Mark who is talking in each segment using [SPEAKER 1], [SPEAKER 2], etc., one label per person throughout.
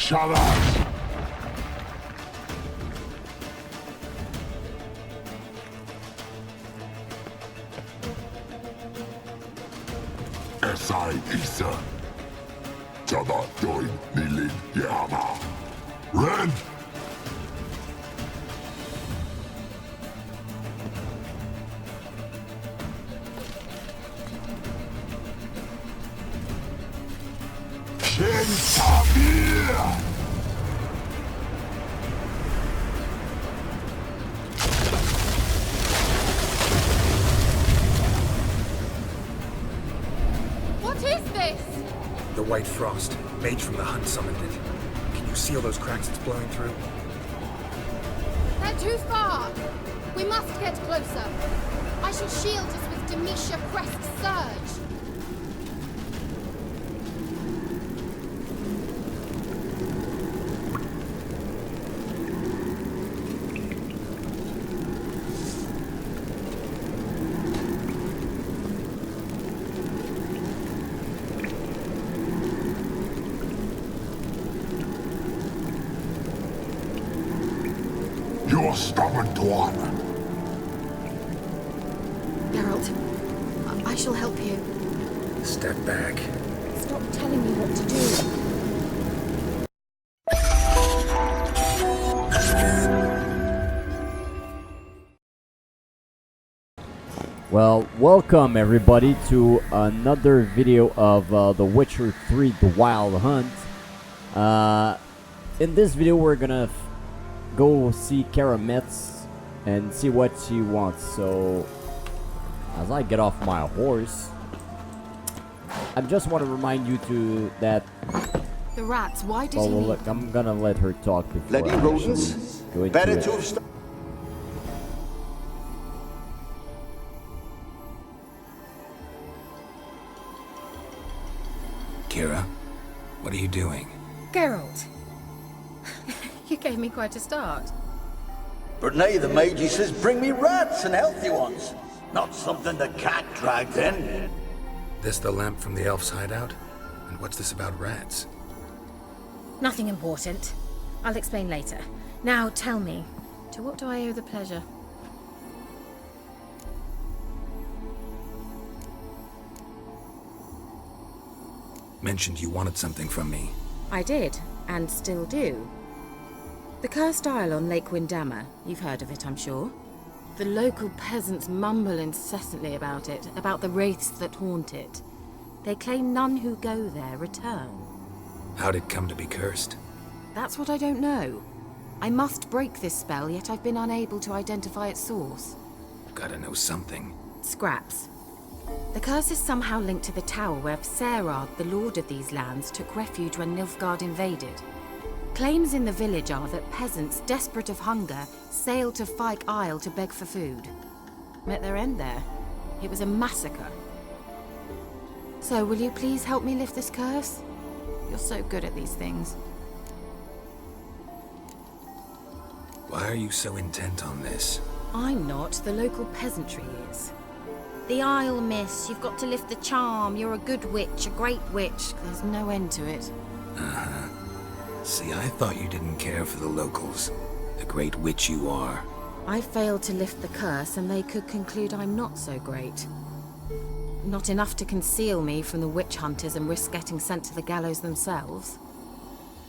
[SPEAKER 1] Shalas! Esai Isa. Jada Doin Nilin Yama. Ren!
[SPEAKER 2] What is this?
[SPEAKER 3] The White Frost. Mage from the Hunt summoned it. Can you see all those cracks it's blowing through?
[SPEAKER 2] They're too far. We must get closer. I shall shield us with Demetia Crest's surge.
[SPEAKER 1] You are stubborn, Tuan.
[SPEAKER 2] Geralt, I shall help you.
[SPEAKER 3] Step back.
[SPEAKER 2] Stop telling me what to do.
[SPEAKER 4] Well, welcome everybody to another video of The Witcher 3 The Wild Hunt. In this video we're gonna go see Kara Metz and see what she wants. So, as I get off my horse, I just want to remind you that...
[SPEAKER 2] The rats, why did
[SPEAKER 4] well,
[SPEAKER 2] he
[SPEAKER 4] look, I'm gonna let her talk before
[SPEAKER 5] Bloody
[SPEAKER 4] I
[SPEAKER 5] rodents.
[SPEAKER 4] go into
[SPEAKER 5] Better
[SPEAKER 4] it.
[SPEAKER 5] to have
[SPEAKER 3] Kira, what are you doing?
[SPEAKER 2] Geralt. You gave me quite a start.
[SPEAKER 5] But now the mage says bring me rats and healthy ones. Not something the cat dragged in.
[SPEAKER 3] This the lamp from the elf's hideout? And what's this about rats?
[SPEAKER 2] Nothing important. I'll explain later. Now tell me, to what do I owe the pleasure?
[SPEAKER 3] Mentioned you wanted something from me.
[SPEAKER 6] I did, and still do. The cursed isle on Lake Windammer. You've heard of it, I'm sure.
[SPEAKER 2] The local peasants mumble incessantly about it, about the wraiths that haunt it.
[SPEAKER 6] They claim none who go there return.
[SPEAKER 3] How'd it come to be cursed?
[SPEAKER 6] That's what I don't know. I must break this spell, yet I've been unable to identify its source.
[SPEAKER 3] Gotta know something.
[SPEAKER 6] Scraps. The curse is somehow linked to the tower where Serard, the lord of these lands, took refuge when Nilfgaard invaded. Claims in the village are that peasants, desperate of hunger, sailed to Fyke Isle to beg for food. Met their end there. It was a massacre. So, will you please help me lift this curse? You're so good at these things.
[SPEAKER 3] Why are you so intent on this?
[SPEAKER 6] I'm not. The local peasantry is. The Isle, miss. You've got to lift the charm. You're a good witch, a great witch. There's no end to it.
[SPEAKER 3] Uh-huh. See, I thought you didn't care for the locals. The great witch you are.
[SPEAKER 6] I failed to lift the curse, and they could conclude I'm not so great. Not enough to conceal me from the witch hunters and risk getting sent to the gallows themselves.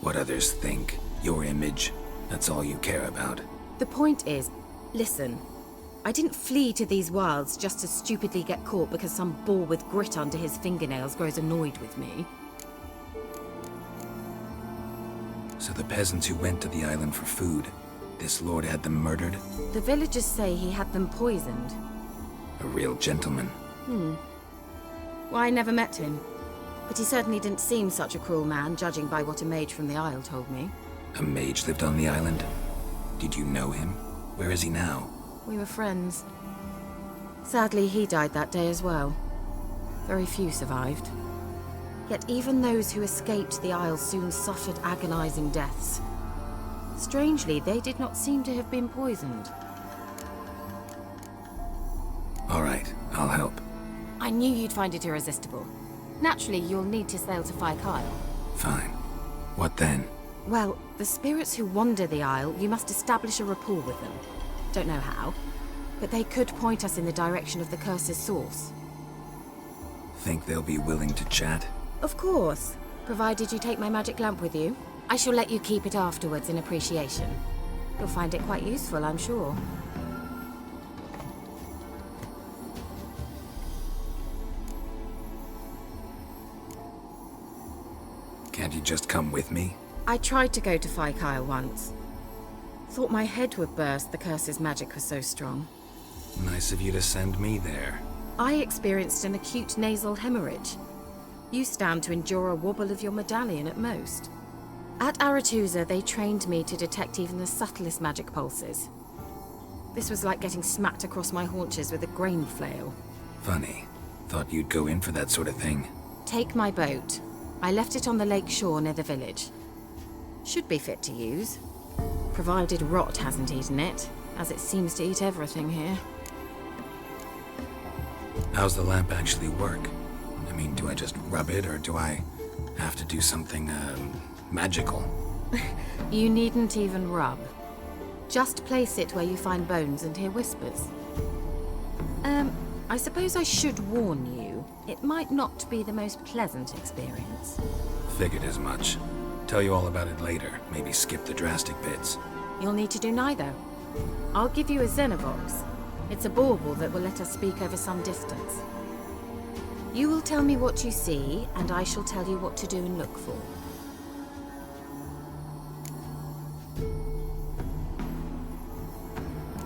[SPEAKER 3] What others think, your image, that's all you care about.
[SPEAKER 6] The point is, listen, I didn't flee to these wilds just to stupidly get caught because some boar with grit under his fingernails grows annoyed with me.
[SPEAKER 3] So the peasants who went to the island for food, this lord had them murdered?
[SPEAKER 6] The villagers say he had them poisoned.
[SPEAKER 3] A real gentleman.
[SPEAKER 6] Well, I never met him, but he certainly didn't seem such a cruel man, judging by what a mage from the Isle told me.
[SPEAKER 3] A mage lived on the island? Did you know him? Where is he now?
[SPEAKER 6] We were friends. Sadly, he died that day as well. Very few survived. Yet even those who escaped the Isle soon suffered agonizing deaths. Strangely, they did not seem to have been poisoned.
[SPEAKER 3] All right, I'll help.
[SPEAKER 6] I knew you'd find it irresistible. Naturally, you'll need to sail to Fyke Isle.
[SPEAKER 3] Fine. What then?
[SPEAKER 6] Well, the spirits who wander the Isle, you must establish a rapport with them. Don't know how, but they could point us in the direction of the curse's source.
[SPEAKER 3] Think they'll be willing to chat?
[SPEAKER 6] Of course, provided you take my magic lamp with you. I shall let you keep it afterwards in appreciation. You'll find it quite useful, I'm sure.
[SPEAKER 3] Can't you just come with me?
[SPEAKER 6] I tried to go to Kyle once. Thought my head would burst, the curse's magic was so strong.
[SPEAKER 3] Nice of you to send me there.
[SPEAKER 6] I experienced an acute nasal hemorrhage. You stand to endure a wobble of your medallion at most. At Aretusa, they trained me to detect even the subtlest magic pulses. This was like getting smacked across my haunches with a grain flail.
[SPEAKER 3] Funny. Thought you'd go in for that sort of thing.
[SPEAKER 6] Take my boat. I left it on the lake shore near the village. Should be fit to use. Provided rot hasn't eaten it, as it seems to eat everything here.
[SPEAKER 3] How's the lamp actually work? I mean, do I just rub it, or do I have to do something, magical?
[SPEAKER 6] You needn't even rub. Just place it where you find bones and hear whispers. I suppose I should warn you, it might not be the most pleasant experience.
[SPEAKER 3] Figured as much. Tell you all about it later. Maybe skip the drastic bits.
[SPEAKER 6] You'll need to do neither. I'll give you a Xenovox. It's a bauble that will let us speak over some distance. You will tell me what you see, and I shall tell you what to do and look for.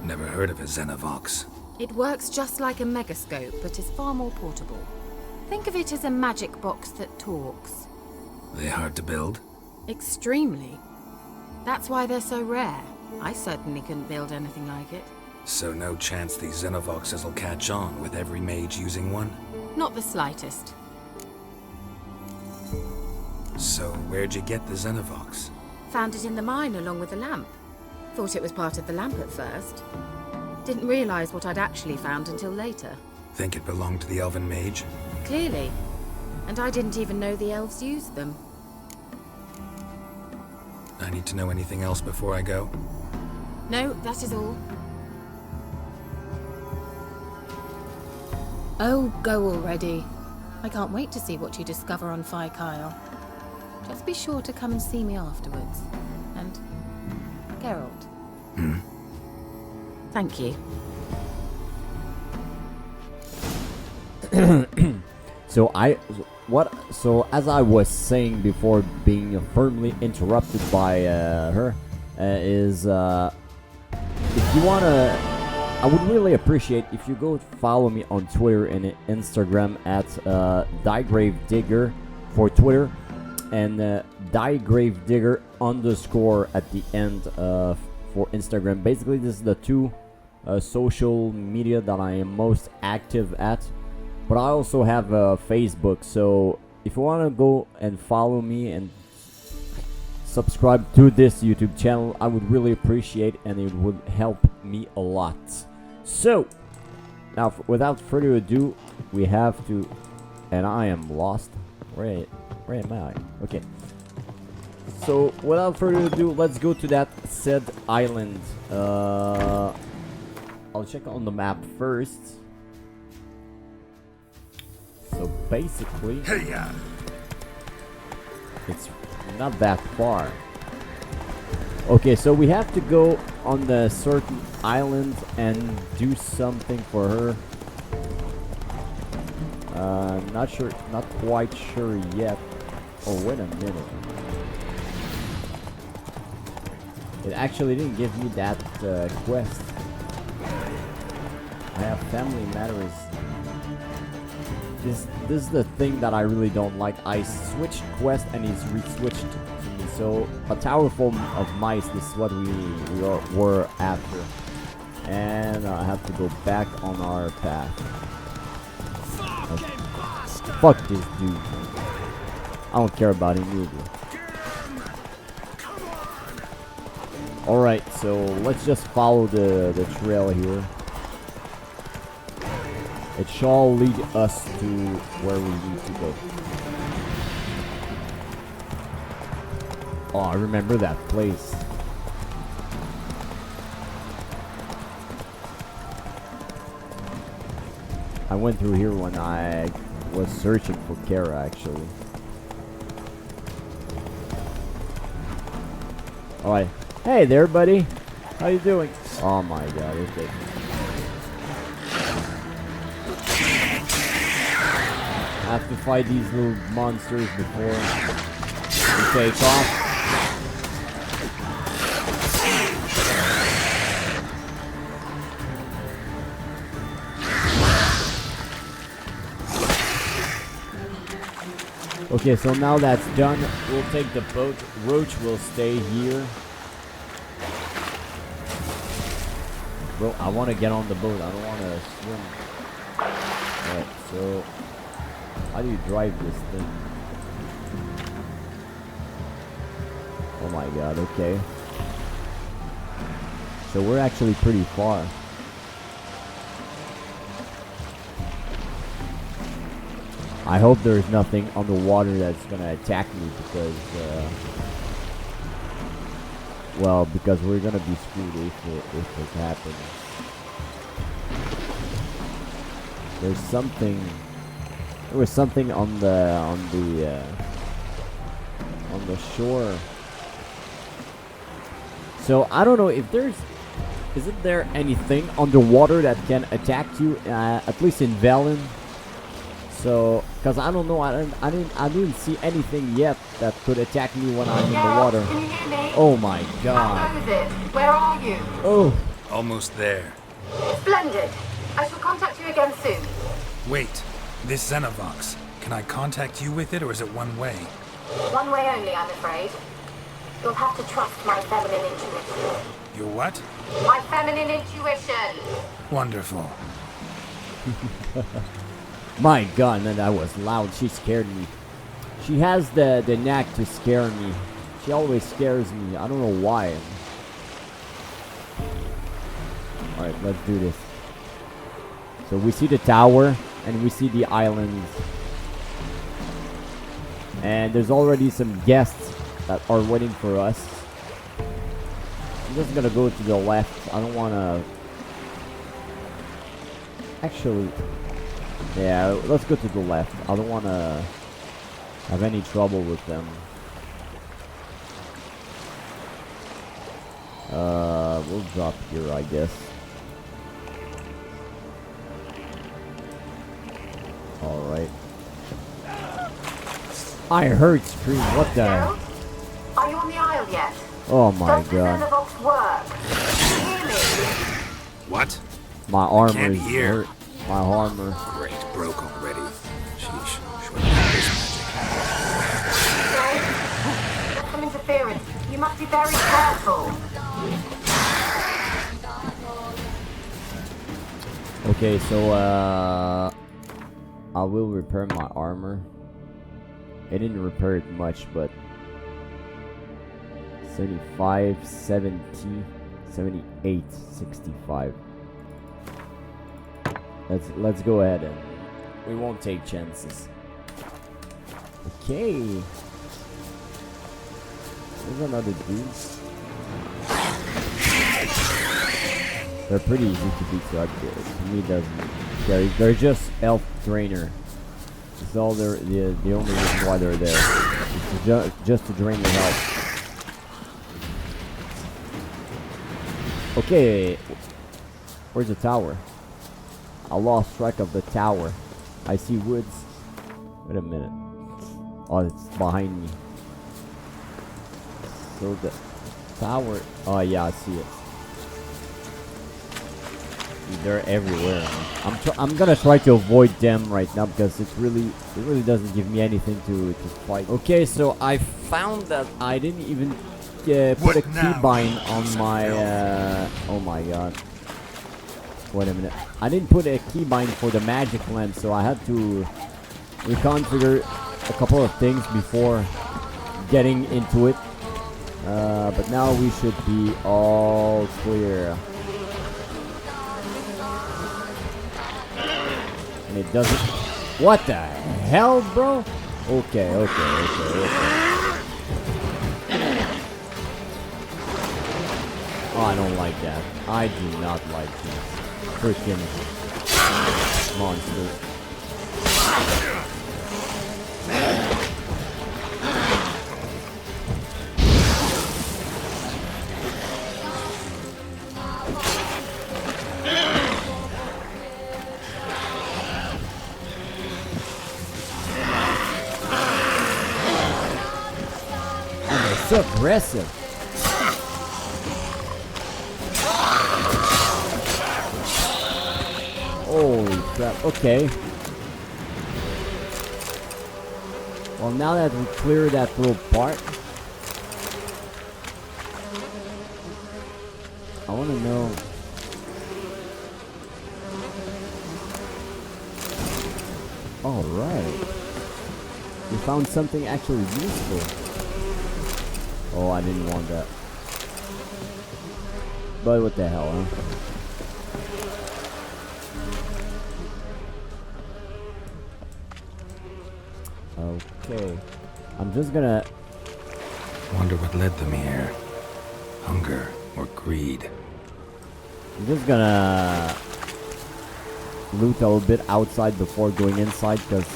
[SPEAKER 3] Never heard of a Xenovox.
[SPEAKER 6] It works just like a megascope, but is far more portable. Think of it as a magic box that talks.
[SPEAKER 3] They hard to build?
[SPEAKER 6] Extremely. That's why they're so rare. I certainly couldn't build anything like it.
[SPEAKER 3] So no chance these Xenovoxes will catch on with every mage using one?
[SPEAKER 6] Not the slightest.
[SPEAKER 3] So where'd you get the Xenovox?
[SPEAKER 6] Found it in the mine along with the lamp. Thought it was part of the lamp at first. Didn't realize what I'd actually found until later.
[SPEAKER 3] Think it belonged to the elven mage?
[SPEAKER 6] Clearly. And I didn't even know the elves used them.
[SPEAKER 3] I need to know anything else before I go?
[SPEAKER 6] No, that is all.
[SPEAKER 7] Oh, go already. I can't wait to see what you discover on Kyle. Just be sure to come and see me afterwards. And Geralt.
[SPEAKER 6] Thank you.
[SPEAKER 4] So as I was saying before being firmly interrupted by her, if you wanna, I would really appreciate if you go follow me on Twitter and Instagram at DieGraveDigger for Twitter, and DieGraveDigger _ at the end for Instagram. Basically, this is the two social media that I am most active at. But I also have Facebook, so if you want to go and follow me and subscribe to this YouTube channel, I would really appreciate it, and it would help me a lot. So, now without further ado, we have to, and I am lost. Where am I? Okay. So, without further ado, let's go to that said island. I'll check on the map first. So basically, it's not that far. Okay, so we have to go on the certain island and do something for her. Not sure, not quite sure yet. Oh, wait a minute. It actually didn't give me that quest. I have family matters. This is the thing that I really don't like. I switched quest and he's re-switched to me. So a Towerful of mice, this is what were after. And I have to go back on our path. Fuck this dude. I don't care about him either. Alright, so let's just follow the trail here. It shall lead us to where we need to go. Oh, I remember that place. I went through here when I was searching for Kara, actually. Alright. Hey there, buddy. How you doing? Oh my god, okay. I have to fight these little monsters before we take off. Okay, so now that's done, we'll take the boat. Roach will stay here. Bro, I want to get on the boat. I don't want to swim. Alright, so how do you drive this thing? Oh my god, okay. So we're actually pretty far. I hope there's nothing on the water that's gonna attack me because, well, because we're gonna be screwed if it happens. There's something. There was something on the shore. So I don't know if there's. Isn't there anything underwater that can attack you? At least in Velen. So, cause I don't know, I didn't see anything yet that could attack me when I'm in the water.
[SPEAKER 8] Can you hear me?
[SPEAKER 4] Oh my god.
[SPEAKER 8] How goes it? Where are you?
[SPEAKER 4] Oh.
[SPEAKER 3] Almost there.
[SPEAKER 8] Splendid. I shall contact you again soon.
[SPEAKER 3] Wait, this Xenovox. Can I contact you with it, or is it one way?
[SPEAKER 8] One way only, I'm afraid. You'll have to trust my feminine intuition.
[SPEAKER 3] Your what?
[SPEAKER 8] My feminine intuition.
[SPEAKER 3] Wonderful.
[SPEAKER 4] My god, man, that was loud. She scared me. She has the knack to scare me. She always scares me. I don't know why. Alright, let's do this. So we see the tower, and we see the islands. And there's already some guests that are waiting for us. I'm just gonna go to the left. I don't wanna... Actually... Yeah, let's go to the left. I don't want to have any trouble with them. We'll drop here, I guess. Alright. I heard scream. What the?
[SPEAKER 8] Gerald? Are you on the isle yet?
[SPEAKER 4] Oh my
[SPEAKER 8] Does
[SPEAKER 4] god.
[SPEAKER 8] the Xenovox work? Can you hear me?
[SPEAKER 3] What?
[SPEAKER 4] My armor
[SPEAKER 3] Can't
[SPEAKER 4] is
[SPEAKER 3] hear.
[SPEAKER 4] hurt. My armor.
[SPEAKER 3] Great, broke already. Sheesh. Shouldn't have this magic.
[SPEAKER 8] Gerald? There's some interference. You must be very careful.
[SPEAKER 4] Okay, so I will repair my armor. It didn't repair it much, but 75, 70, 78, 65. Let's go ahead and we won't take chances. Okay. There's another dude. They're pretty easy to beat, so to me they're just elf trainer. It's all the only reason why they're there. It's just to drain your health. Okay, where's the tower? I lost track of the tower. I see woods. Wait a minute. Oh, it's behind me. So the tower. Oh yeah, I see it. They're everywhere. I'm gonna try to avoid them right now because it really doesn't give me anything to fight. Okay, so I found that I didn't even put a keybind on my. Oh my god. Wait a minute. I didn't put a keybind for the magic lamp, so I had to reconfigure a couple of things before getting into it. But now we should be all clear. And it doesn't... What the hell, bro? Okay. Oh, I don't like that. I do not like this freaking monster. So aggressive. Holy crap. Okay. Well, now that we cleared that little part, I want to know. Alright. We found something actually useful. Oh, I didn't want that. But what the hell, huh? Okay. I'm just gonna...
[SPEAKER 3] Wonder what led them here. Hunger or greed.
[SPEAKER 4] I'm just gonna... loot a little bit outside before going inside, because...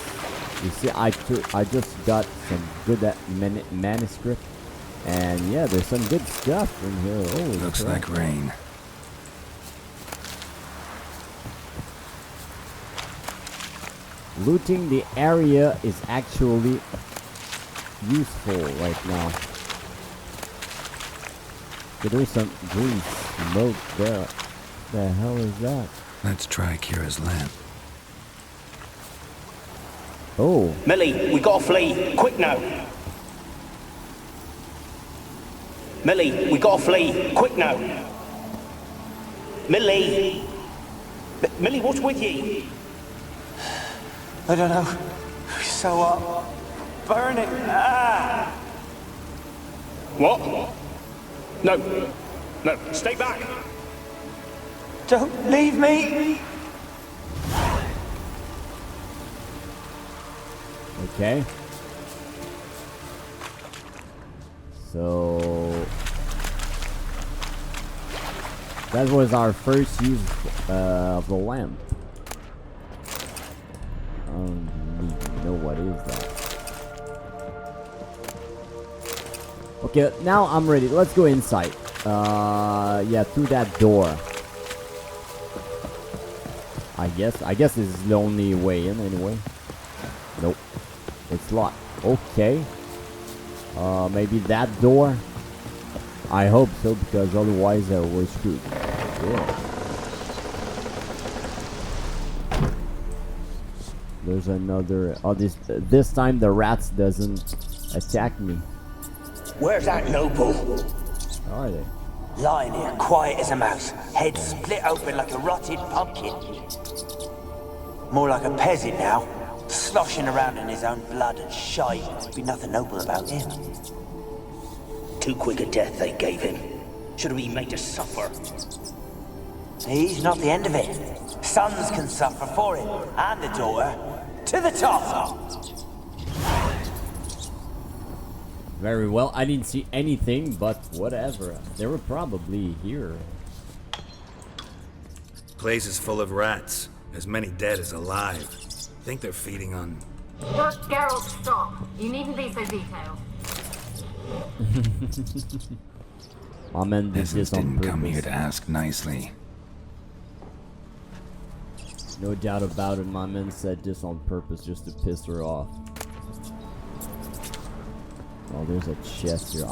[SPEAKER 4] You see, I just got some good manuscript. And yeah, there's some good stuff in here. Holy
[SPEAKER 3] Looks
[SPEAKER 4] crap.
[SPEAKER 3] like rain.
[SPEAKER 4] Looting the area is actually useful right now. Okay, there's some green smoke there. The hell is that?
[SPEAKER 3] Let's try Kira's lamp.
[SPEAKER 4] Oh.
[SPEAKER 9] Millie, we gotta flee. Quick now. Millie, we gotta flee. Quick now. Millie. Millie, what's with you?
[SPEAKER 10] I don't know. So hot. Burning. Ah!
[SPEAKER 9] What? No. No, stay back.
[SPEAKER 10] Don't leave me.
[SPEAKER 4] Okay. So that was our first use of the lamp. I don't even know what is that. Okay, now I'm ready. Let's go inside. Yeah, through that door. I guess this is the only way in anyway. Nope. It's locked. Okay. Maybe that door? I hope so, because otherwise we're screwed. Yeah. There's another... Oh, this time the rats doesn't attack me.
[SPEAKER 10] Where's that noble?
[SPEAKER 4] How are they?
[SPEAKER 10] Lying here, quiet as a mouse, head split open like a rotted pumpkin. More like a peasant now, sloshing around in his own blood and shite. Be nothing noble about him.
[SPEAKER 9] Too quick a death they gave him. Should have been made to suffer.
[SPEAKER 10] He's not the end of it. Sons can suffer for him, and the daughter. To the top!
[SPEAKER 4] Very well. I didn't see anything, but whatever. They were probably here.
[SPEAKER 3] Place is full of rats. As many dead as alive. Think they're feeding on...
[SPEAKER 8] Geralt, stop. You needn't be so detailed.
[SPEAKER 4] My man did
[SPEAKER 3] Peasants
[SPEAKER 4] this on
[SPEAKER 3] didn't
[SPEAKER 4] purpose.
[SPEAKER 3] come here to ask nicely.
[SPEAKER 4] No doubt about it, my man said this on purpose just to piss her off. Oh, there's a chest here.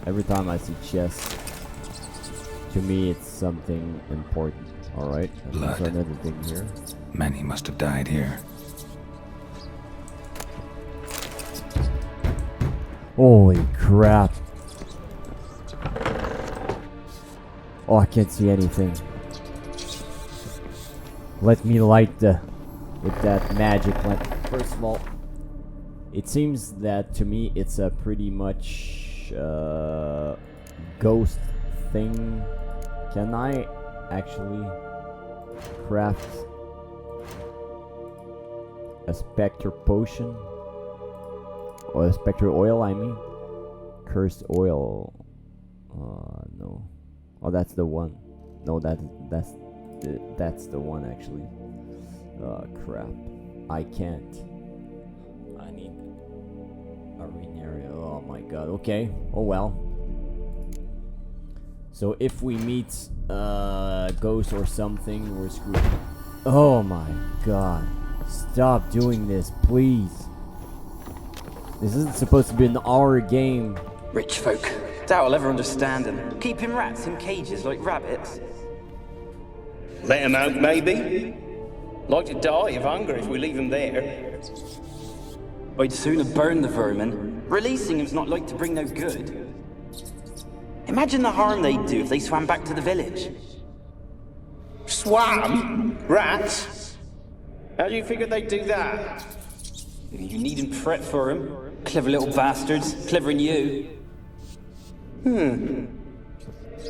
[SPEAKER 4] Every time I see chests, to me it's something important. Alright,
[SPEAKER 3] Blood.
[SPEAKER 4] there's another thing here.
[SPEAKER 3] Many must have died here.
[SPEAKER 4] Holy crap. Oh, I can't see anything. Let me light with that magic lamp. First of all, it seems that to me it's a pretty much ghost thing. Can I actually craft a spectre potion? Or a spectre oil, I mean. Cursed oil. No. Oh, that's the one. No, that's the one actually. Oh crap! I can't. I need arena area. Oh my god. Okay. Oh well. So if we meet ghost or something, we're screwed. Oh my god! Stop doing this, please. This isn't supposed to be an hour game.
[SPEAKER 11] Rich folk. Doubt I'll ever understand them. Keeping rats in cages like rabbits.
[SPEAKER 12] Let them out, maybe? Like to die of hunger if we leave them there.
[SPEAKER 11] I'd sooner burn the vermin. Releasing them's not like to bring no good. Imagine the harm they'd do if they swam back to the village.
[SPEAKER 12] Swam? Rats? How do you figure they'd do that?
[SPEAKER 11] You needn't fret for them. Clever little bastards. Clever than you.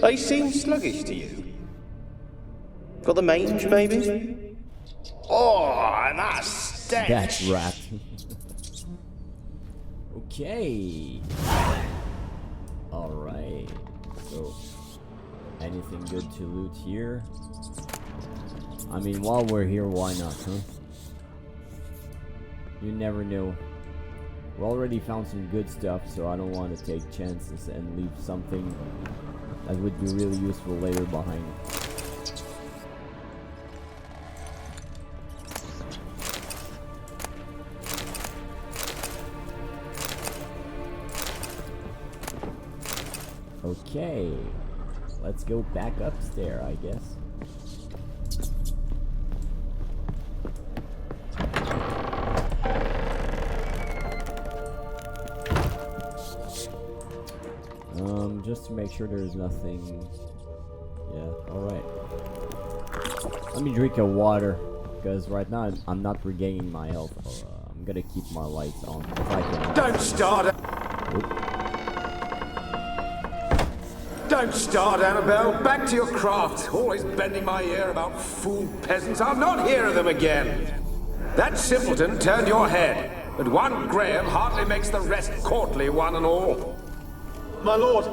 [SPEAKER 12] They seem sluggish to you. Got the mange, maybe? Oh, and that stench!
[SPEAKER 4] That's rat. Okay. Alright. So, anything good to loot here? I mean, while we're here, why not, huh? You never know. We already found some good stuff, so I don't want to take chances and leave something that would be really useful later behind. Okay, let's go back upstairs, I guess. Just to make sure there's nothing. Yeah, alright. Let me drink a water, because right now I'm not regaining my health. I'm gonna keep my lights on if I can.
[SPEAKER 13] Don't start! Don't start, Annabelle. Back to your craft. Always bending my ear about fool peasants. I'll not hear of them again. That simpleton turned your head, but one Graham hardly makes the rest courtly, one and all.
[SPEAKER 14] My lord,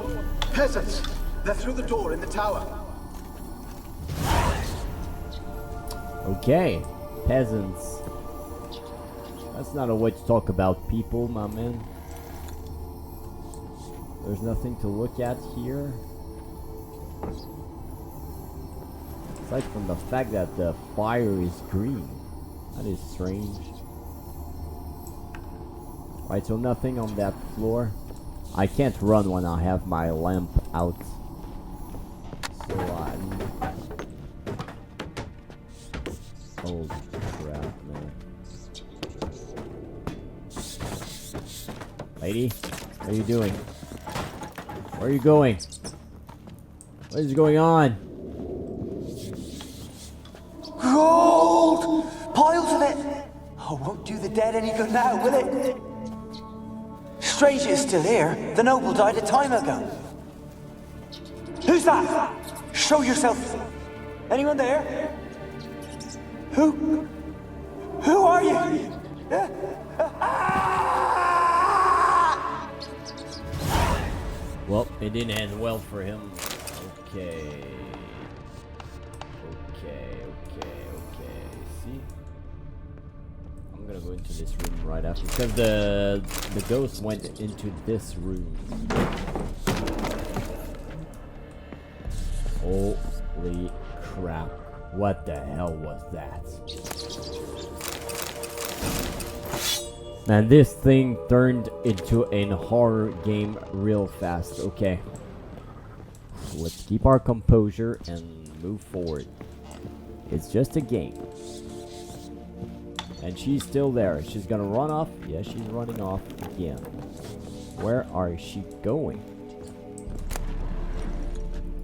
[SPEAKER 14] peasants. They're through the door in the tower.
[SPEAKER 4] Okay, peasants. That's not a way to talk about people, my man. There's nothing to look at here. Aside from the fact that the fire is green. That is strange. Right, so nothing on that floor. I can't run when I have my lamp out. So holy crap, man. Lady, what are you doing? Where are you going? What is going on?
[SPEAKER 10] Gold! Piles of it! Oh, won't do the dead any good now, will it? Strange it's still here. The noble died a time ago. Who's that? Show yourself. Anyone there? Who are you?
[SPEAKER 4] Well, it didn't end well for him. Okay. See? I'm gonna go into this room right after, because the ghost went into this room. Holy crap. What the hell was that? Man, this thing turned into a horror game real fast. Okay. Let's keep our composure and move forward. It's just a game. And she's still there. She's gonna run off. Yeah, she's running off again. Where are she going?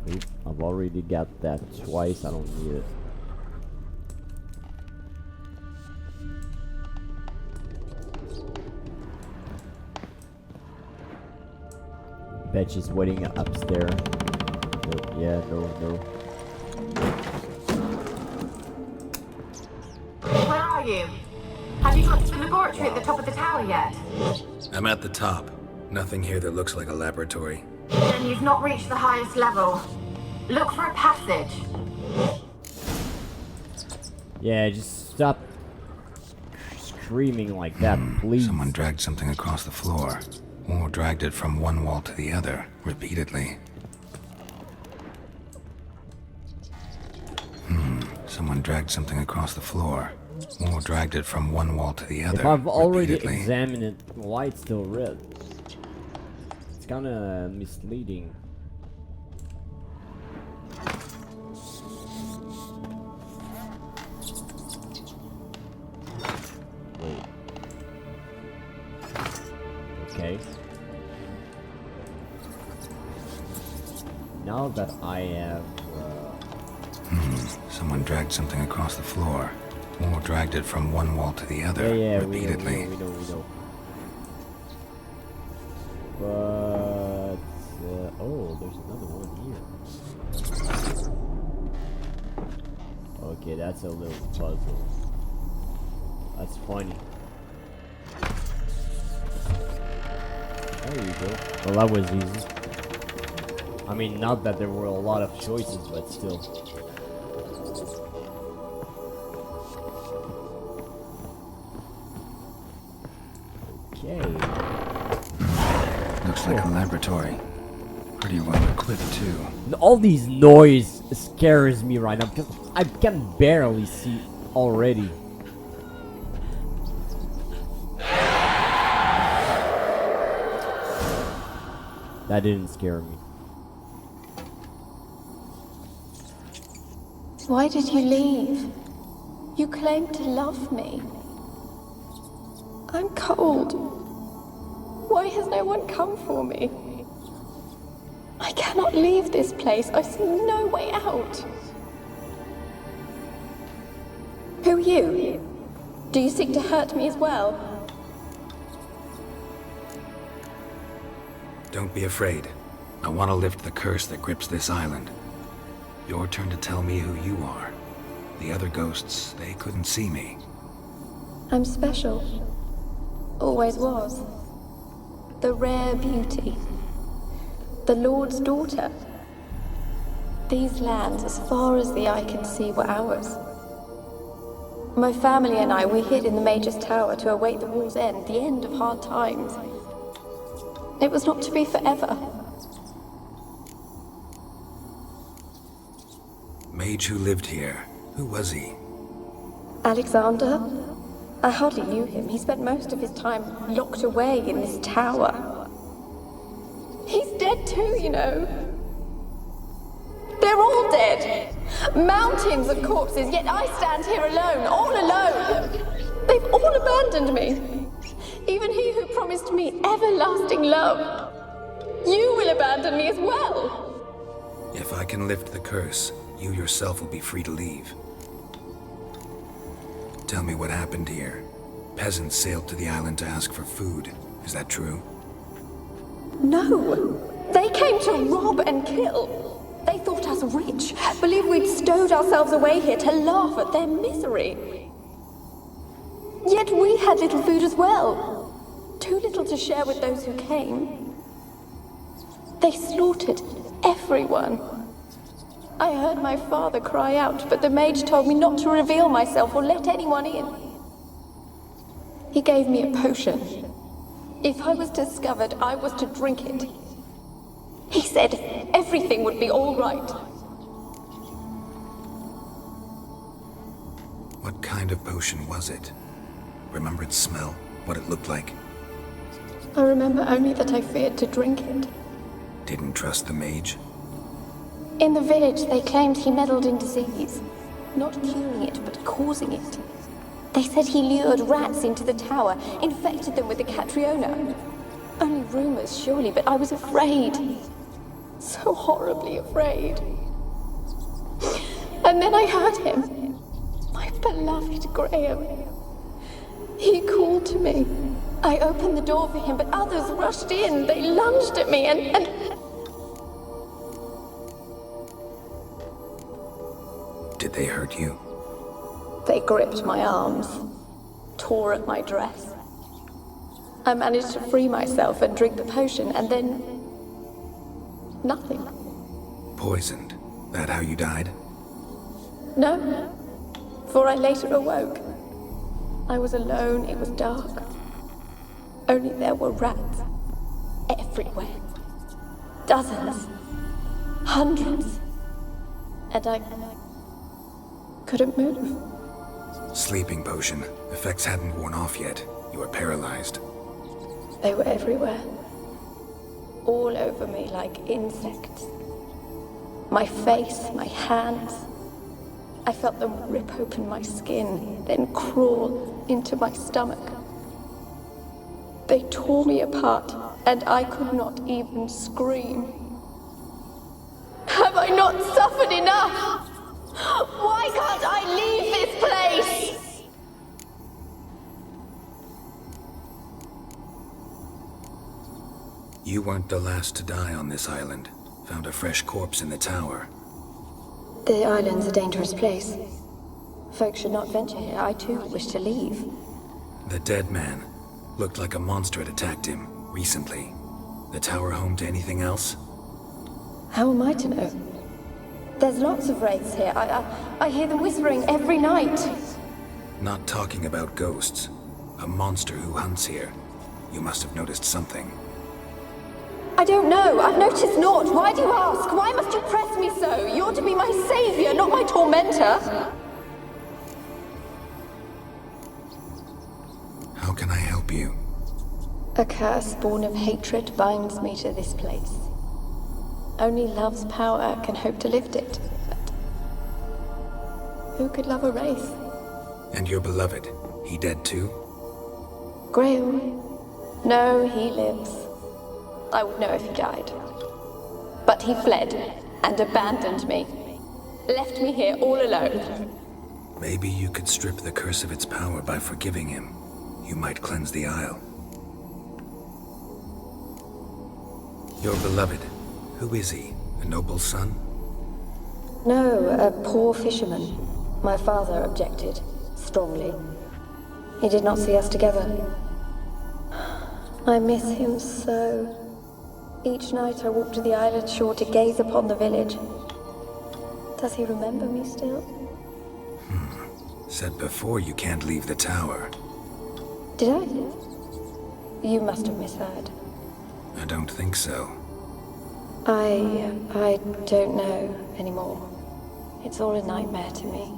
[SPEAKER 4] Oops, I've already got that twice. I don't need it. Bet she's waiting upstairs. No, yeah, no.
[SPEAKER 8] Where are you? Have you got to the laboratory at the top of the tower yet?
[SPEAKER 3] I'm at the top. Nothing here that looks like a laboratory.
[SPEAKER 8] Then you've not reached the highest level. Look for a passage.
[SPEAKER 4] Yeah, just stop screaming like that, please.
[SPEAKER 3] Someone dragged something across the floor, or dragged it from one wall to the other, repeatedly. Someone dragged something across the floor, or dragged it from one wall to the other,
[SPEAKER 4] If I've already
[SPEAKER 3] repeatedly.
[SPEAKER 4] examined it, why it's still red? It's kinda misleading. Wait. Okay. Now that I have...
[SPEAKER 3] Someone dragged something across the floor, or dragged it from one wall to the other, repeatedly.
[SPEAKER 4] We know. But... oh, there's another one here. Okay, that's a little puzzle. That's funny. There you go. Well, that was easy. I mean, not that there were a lot of choices, but still. Okay.
[SPEAKER 3] Looks like a laboratory. Pretty well equipped, too.
[SPEAKER 4] All these noise scares me right now because I can barely see already. That didn't scare me.
[SPEAKER 15] Why did you leave? You claimed to love me. I'm cold. Why has no one come for me? I cannot leave this place. I see no way out. Who are you? Do you seek to hurt me as well?
[SPEAKER 3] Don't be afraid. I want to lift the curse that grips this island. Your turn to tell me who you are. The other ghosts, they couldn't see me.
[SPEAKER 15] I'm special. Always was. The rare beauty. The Lord's daughter. These lands, as far as the eye can see, were ours. My family and I, we hid in the Major's Tower to await the war's end, the end of hard times. It was not to be forever.
[SPEAKER 3] Mage who lived here. Who was he?
[SPEAKER 15] Alexander? I hardly knew him. He spent most of his time locked away in this tower. He's dead too, you know. They're all dead. Mountains of corpses, yet I stand here alone, all alone. They've all abandoned me. Even he who promised me everlasting love. You will abandon me as well.
[SPEAKER 3] If I can lift the curse, you yourself will be free to leave. Tell me what happened here. Peasants sailed to the island to ask for food. Is that true?
[SPEAKER 15] No. They came to rob and kill. They thought us rich, believed we'd stowed ourselves away here to laugh at their misery. Yet we had little food as well. Too little to share with those who came. They slaughtered everyone. I heard my father cry out, but the mage told me not to reveal myself or let anyone in. He gave me a potion. If I was discovered, I was to drink it. He said everything would be all right.
[SPEAKER 3] What kind of potion was it? Remember its smell? What it looked like?
[SPEAKER 15] I remember only that I feared to drink it.
[SPEAKER 3] Didn't trust the mage?
[SPEAKER 15] In the village, they claimed he meddled in disease. Not curing it, but causing it. They said he lured rats into the tower, infected them with the Catriona. Only rumors, surely, but I was afraid. So horribly afraid. And then I heard him. My beloved Graham. He called to me. I opened the door for him, but others rushed in. They lunged at me and...
[SPEAKER 3] Did they hurt you?
[SPEAKER 15] They gripped my arms, tore at my dress. I managed to free myself and drink the potion, and then... nothing.
[SPEAKER 3] Poisoned. That how you died?
[SPEAKER 15] No, for I later awoke. I was alone, it was dark. Only there were rats everywhere. Dozens. Hundreds. And I couldn't move.
[SPEAKER 3] Sleeping potion. Effects hadn't worn off yet. You were paralyzed.
[SPEAKER 15] They were everywhere. All over me like insects. My face, my hands. I felt them rip open my skin, then crawl into my stomach. They tore me apart, and I could not even scream. Have I not suffered enough? Why can't I leave this place?
[SPEAKER 3] You weren't the last to die on this island. Found a fresh corpse in the tower.
[SPEAKER 15] The island's a dangerous place. Folks should not venture here. I too wish to leave.
[SPEAKER 3] The dead man. Looked like a monster had attacked him, recently. The tower home to anything else?
[SPEAKER 15] How am I to know? There's lots of wraiths here. I hear them whispering every night.
[SPEAKER 3] Not talking about ghosts. A monster who hunts here. You must have noticed something.
[SPEAKER 15] I don't know. I've noticed naught. Why do you ask? Why must you press me so? You're to be my savior, not my tormentor.
[SPEAKER 3] How can I help you?
[SPEAKER 15] A curse born of hatred binds me to this place. Only love's power can hope to lift it. But who could love a wraith?
[SPEAKER 3] And your beloved, he dead too?
[SPEAKER 15] Graham? No, he lives. I would know if he died. But he fled and abandoned me. Left me here all alone.
[SPEAKER 3] Maybe you could strip the curse of its power by forgiving him. You might cleanse the Isle. Your beloved, who is he? A noble son?
[SPEAKER 15] No, a poor fisherman. My father objected, strongly. He did not see us together. I miss him so. Each night I walk to the island shore to gaze upon the village. Does he remember me still?
[SPEAKER 3] Said before you can't leave the tower.
[SPEAKER 15] Did I? You must have misheard.
[SPEAKER 3] I don't think so.
[SPEAKER 15] I don't know anymore. It's all a nightmare to me.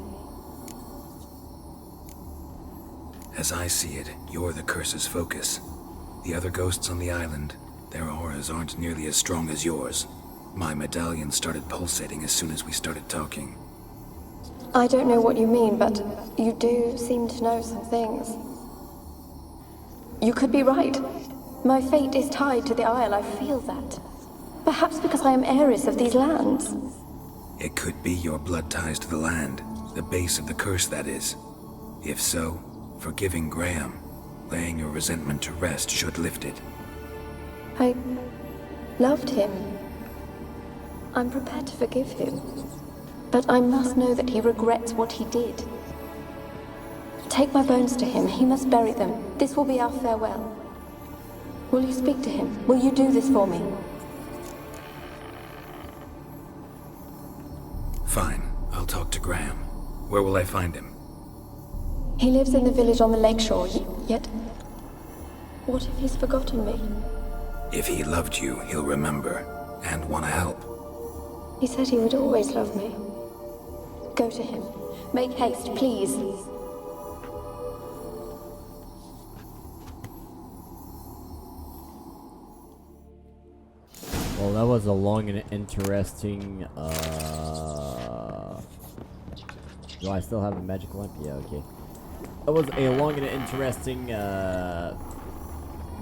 [SPEAKER 3] As I see it, you're the curse's focus. The other ghosts on the island, their auras aren't nearly as strong as yours. My medallion started pulsating as soon as we started talking.
[SPEAKER 15] I don't know what you mean, but you do seem to know some things. You could be right. My fate is tied to the Isle, I feel that. Perhaps because I am heiress of these lands.
[SPEAKER 3] It could be your blood ties to the land, the base of the curse, that is. If so, forgiving Graham, laying your resentment to rest should lift it.
[SPEAKER 15] I loved him. I'm prepared to forgive him. But I must know that he regrets what he did. Take my bones to him. He must bury them. This will be our farewell. Will you speak to him? Will you do this for me?
[SPEAKER 3] Fine. I'll talk to Graham. Where will I find him?
[SPEAKER 15] He lives in the village on the lakeshore, yet... What if he's forgotten me?
[SPEAKER 3] If he loved you, he'll remember, and want to help.
[SPEAKER 15] He said he would always love me. Go to him. Make haste, please.
[SPEAKER 4] Well, that was a long and interesting, Do I still have a magic lamp? Yeah, okay. That was a long and interesting,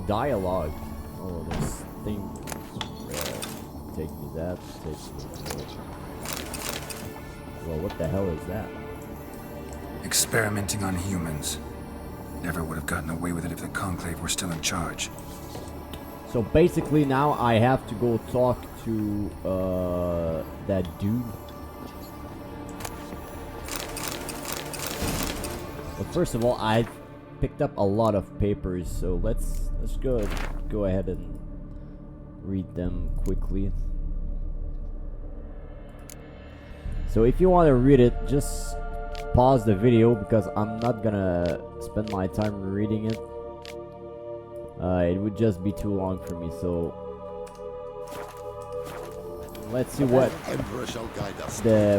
[SPEAKER 4] dialogue. Oh, this thing. Take me that, take me that. Well, what the hell is that?
[SPEAKER 3] Experimenting on humans. Never would have gotten away with it if the Conclave were still in charge.
[SPEAKER 4] So basically now I have to go talk to that dude. But first of all, I picked up a lot of papers, so let's go ahead and read them quickly. So if you want to read it, just pause the video because I'm not gonna spend my time reading it. It would just be too long for me, so let's see what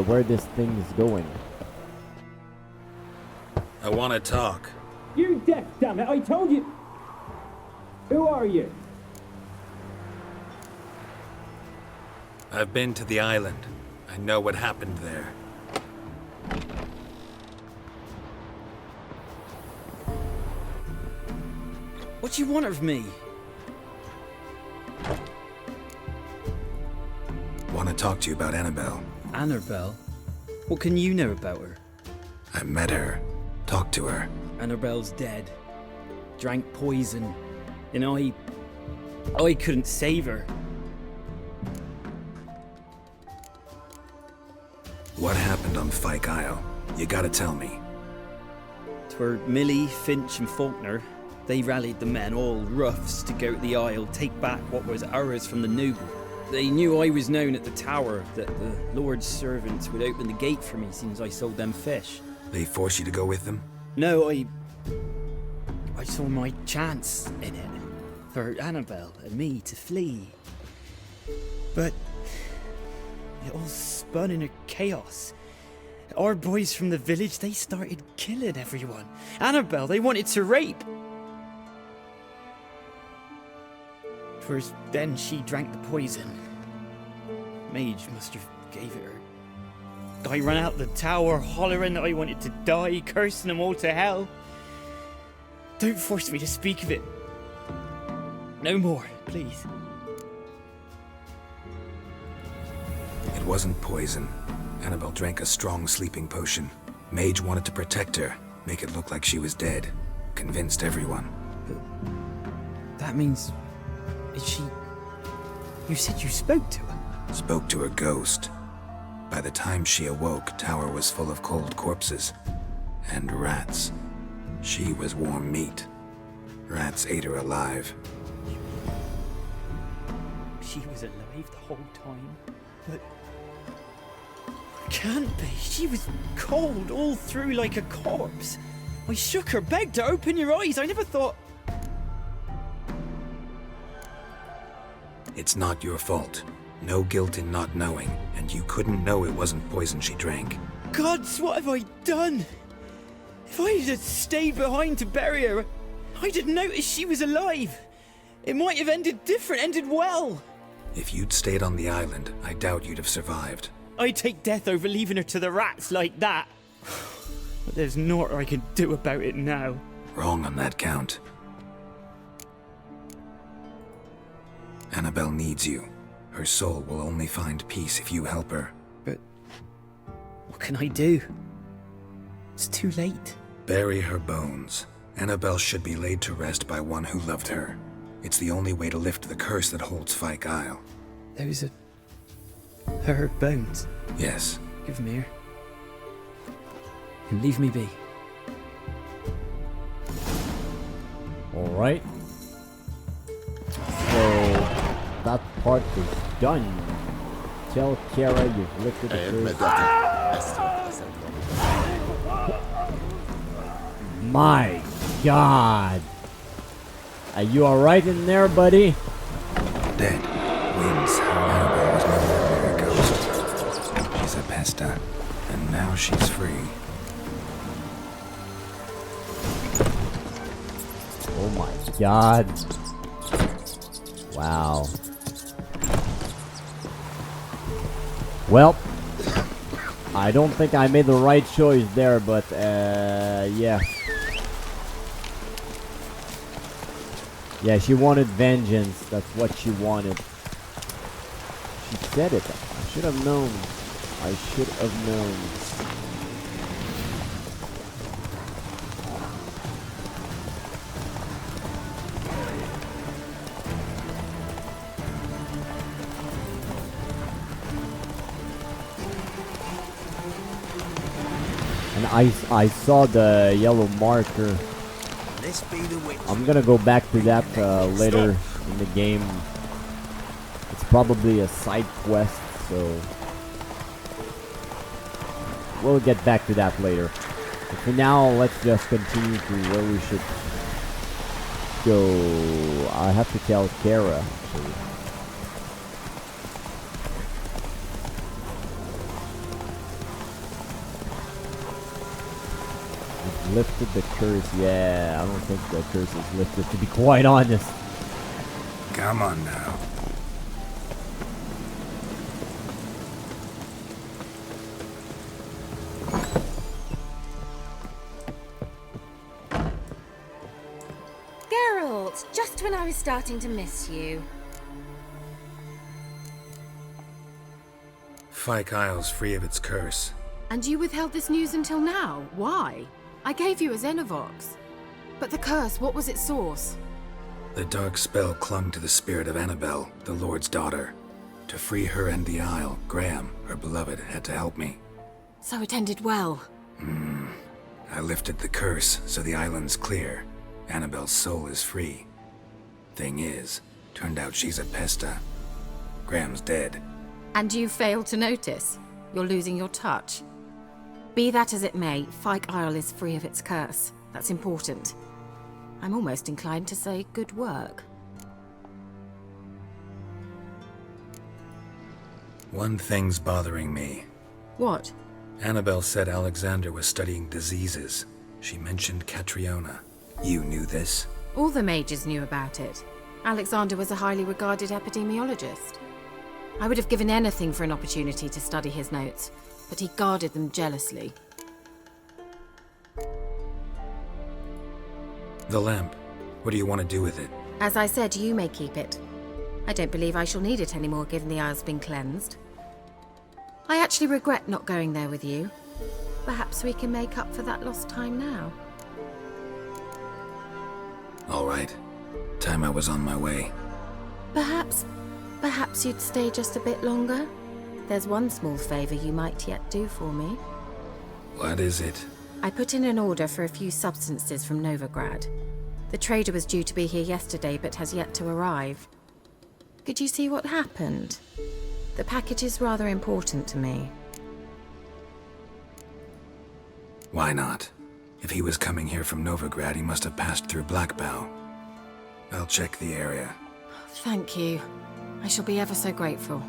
[SPEAKER 4] where this thing is going.
[SPEAKER 3] I want to talk.
[SPEAKER 16] You're deaf, damn it! I told you. Who are you?
[SPEAKER 3] I've been to the island. I know what happened there.
[SPEAKER 11] What do you want of me?
[SPEAKER 3] Want to talk to you about Annabelle.
[SPEAKER 11] Annabelle? What can you know about her?
[SPEAKER 3] I met her. Talked to her.
[SPEAKER 11] Annabelle's dead. Drank poison. And I couldn't save her.
[SPEAKER 3] What happened on Fyke Isle? You gotta tell me.
[SPEAKER 11] 'Twere Millie, Finch and Faulkner. They rallied the men, all roughs, to go to the Isle, take back what was ours from the noble. They knew I was known at the tower, that the Lord's servants would open the gate for me since I sold them fish.
[SPEAKER 3] They forced you to go with them?
[SPEAKER 11] No, I saw my chance in it, for Annabelle and me to flee. But it all spun in a chaos. Our boys from the village, they started killing everyone. Annabelle, they wanted to rape. First, then she drank the poison. Mage must have gave it her. I ran out the tower, hollering that I wanted to die, cursing them all to hell. Don't force me to speak of it. No more, please.
[SPEAKER 3] It wasn't poison. Annabelle drank a strong sleeping potion. Mage wanted to protect her, make it look like she was dead. Convinced everyone.
[SPEAKER 11] But that means... Is she... You said you spoke to her?
[SPEAKER 3] Spoke to her ghost. By the time she awoke, Tower was full of cold corpses. And rats. She was warm meat. Rats ate her alive.
[SPEAKER 11] She was alive the whole time? But... Can't be. She was cold all through like a corpse. I shook her, begged her, open your eyes. I never thought...
[SPEAKER 3] It's not your fault. No guilt in not knowing, and you couldn't know it wasn't poison she drank.
[SPEAKER 11] Gods, what have I done? If I had stayed behind to bury her, I'd have noticed she was alive. It might have ended different, ended well.
[SPEAKER 3] If you'd stayed on the island, I doubt you'd have survived.
[SPEAKER 11] I'd take death over leaving her to the rats like that. But there's naught I can do about it now.
[SPEAKER 3] Wrong on that count. Annabelle needs you. Her soul will only find peace if you help her.
[SPEAKER 11] But what can I do? It's too late.
[SPEAKER 3] Bury her bones. Annabelle should be laid to rest by one who loved her. It's the only way to lift the curse that holds Fyke Isle.
[SPEAKER 11] Those are... her bones?
[SPEAKER 3] Yes.
[SPEAKER 11] Give them here. And leave me be.
[SPEAKER 4] Alright. So... that part is done. Tell Kara you've lifted the curse. My God! Are you alright in there, buddy?
[SPEAKER 3] Dead. Wins. Annabelle was no ordinary ghost. She's a pesta, and now she's free.
[SPEAKER 4] Oh my God! Wow. Well, I don't think I made the right choice there, but yeah. Yeah, she wanted vengeance. That's what she wanted. She said it. I should have known. I should have known. And I saw the yellow marker. I'm gonna go back to that later in the game. It's probably a side quest, so we'll get back to that later. But for now, let's just continue to where we should go. I have to tell Kara. Actually. We've lifted the curse. Yeah, I don't think the curse is lifted, to be quite honest.
[SPEAKER 3] Come on now.
[SPEAKER 6] Geralt, just when I was starting to miss you.
[SPEAKER 3] Fyke Isle's free of its curse.
[SPEAKER 6] And you withheld this news until now? Why? I gave you a Xenovox. But the curse, what was its source?
[SPEAKER 3] The dark spell clung to the spirit of Annabelle, the Lord's daughter. To free her and the Isle, Graham, her beloved, had to help me.
[SPEAKER 6] So it ended well.
[SPEAKER 3] I lifted the curse, so the island's clear. Annabelle's soul is free. Thing is, turned out she's a pesta. Graham's dead.
[SPEAKER 6] And you failed to notice? You're losing your touch. Be that as it may, Fyke Isle is free of its curse. That's important. I'm almost inclined to say good work.
[SPEAKER 3] One thing's bothering me.
[SPEAKER 6] What?
[SPEAKER 3] Annabelle said Alexander was studying diseases. She mentioned Catriona. You knew this?
[SPEAKER 6] All the mages knew about it. Alexander was a highly regarded epidemiologist. I would have given anything for an opportunity to study his notes, but he guarded them jealously.
[SPEAKER 3] The lamp. What do you want to do with it?
[SPEAKER 6] As I said, you may keep it. I don't believe I shall need it anymore, given the Isle's been cleansed. I actually regret not going there with you. Perhaps we can make up for that lost time now.
[SPEAKER 3] All right. Time I was on my way.
[SPEAKER 6] Perhaps you'd stay just a bit longer? There's one small favor you might yet do for me.
[SPEAKER 3] What is it?
[SPEAKER 6] I put in an order for a few substances from Novigrad. The trader was due to be here yesterday, but has yet to arrive. Could you see what happened? The package is rather important to me.
[SPEAKER 3] Why not? If he was coming here from Novigrad, he must have passed through Blackbow. I'll check the area.
[SPEAKER 6] Thank you. I shall be ever so grateful.